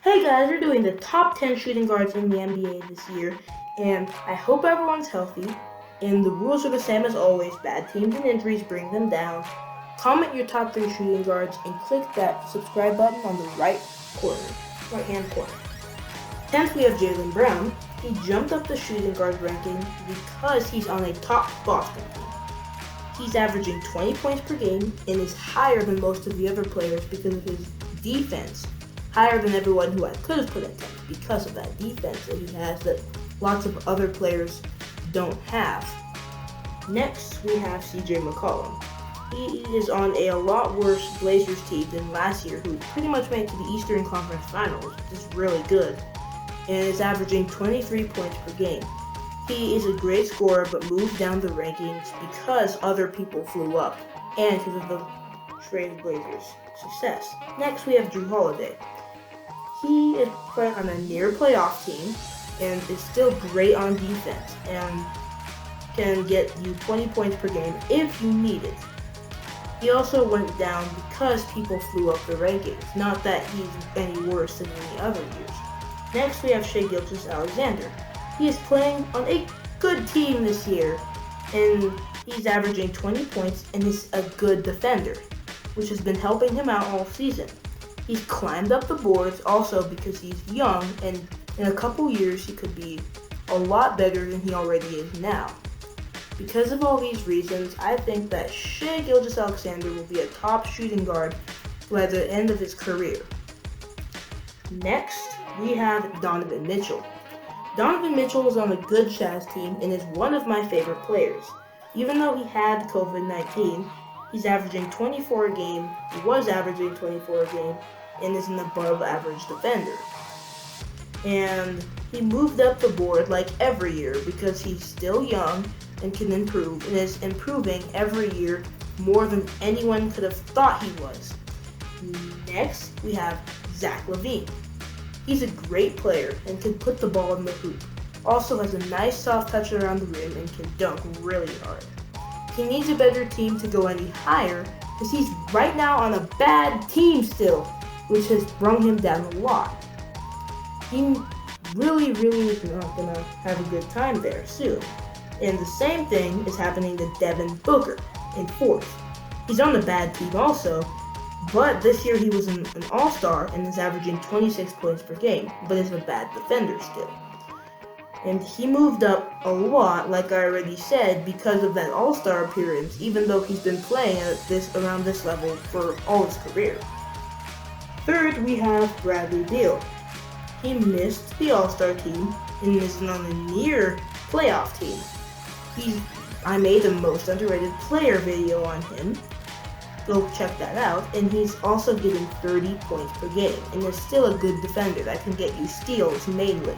Hey guys, we're doing the top 10 shooting guards in the NBA this year, and I hope everyone's healthy. And the rules are the same as always: bad teams and injuries bring them down. Comment your top 3 shooting guards and click that subscribe button on the right hand corner. 10th, we have Jaylen Brown. He jumped up the shooting guard ranking because he's on a top Boston team. He's averaging 20 points per game and is higher than most of the other players because of his defense. Higher than everyone who I could have put at 10 because of that defense that he has that lots of other players don't have. Next, we have CJ McCollum. He is on a lot worse Blazers team than last year, who pretty much made it to the Eastern Conference Finals, which is really good, and is averaging 23 points per game. He is a great scorer, but moved down the rankings because other people flew up, and because of the Blazers' success. Next, we have Jrue Holiday. He is playing on a near playoff team and is still great on defense and can get you 20 points per game if you need it. He also went down because people flew up the rankings, not that he's any worse than any other years. Next, we have Shai Gilgeous-Alexander. He is playing on a good team this year, and he's averaging 20 points and is a good defender, which has been helping him out all season. He's climbed up the boards also because he's young, and in a couple years he could be a lot better than he already is now. Because of all these reasons, I think that Shai Gilgeous-Alexander will be a top shooting guard by the end of his career. Next, we have Donovan Mitchell. Donovan Mitchell is on a good Jazz team and is one of my favorite players. Even though he had COVID-19, he's averaging 24 a game, he was averaging 24 a game, and is an above average defender. And he moved up the board like every year because he's still young and can improve, and is improving every year more than anyone could have thought he was. Next, we have Zach LaVine. He's a great player and can put the ball in the hoop. Also has a nice soft touch around the rim and can dunk really hard. He needs a better team to go any higher because he's right now on a bad team still, which has brung him down a lot. He really is not going to have a good time there soon. And the same thing is happening to Devin Booker in 4th. He's on a bad team also, but this year he was an all-star and is averaging 26 points per game, but is a bad defender still. And he moved up a lot, like I already said, because of that all-star appearance, even though he's been playing at around this level for all his career. Third, we have Bradley Beal. He missed the all-star team and is on a near playoff team. I made a most underrated player video on him. Go check that out. And he's also getting 30 points per game and is still a good defender that can get you steals mainly.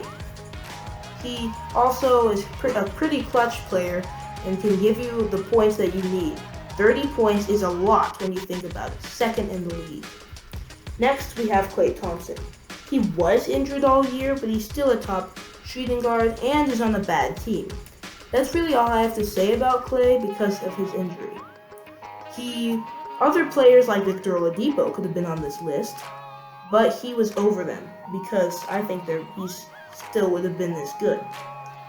He also is a pretty clutch player and can give you the points that you need. 30 points is a lot when you think about it, second in the league. Next, we have Klay Thompson. He was injured all year, but he's still a top shooting guard and is on a bad team. That's really all I have to say about Klay because of his injury. Other players like Victor Oladipo could have been on this list, but he was over them because I think he still would have been this good.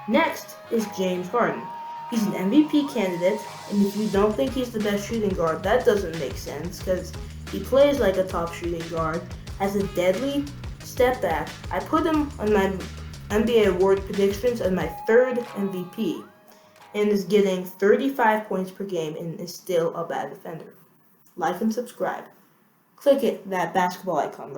Next is James Harden. He's an MVP candidate, and if you don't think he's the best shooting guard, that doesn't make sense because he plays like a top shooting guard, has a deadly step back. I put him on my NBA award predictions as my 3rd MVP, and is getting 35 points per game and is still a bad defender. Like and subscribe. Click that basketball icon.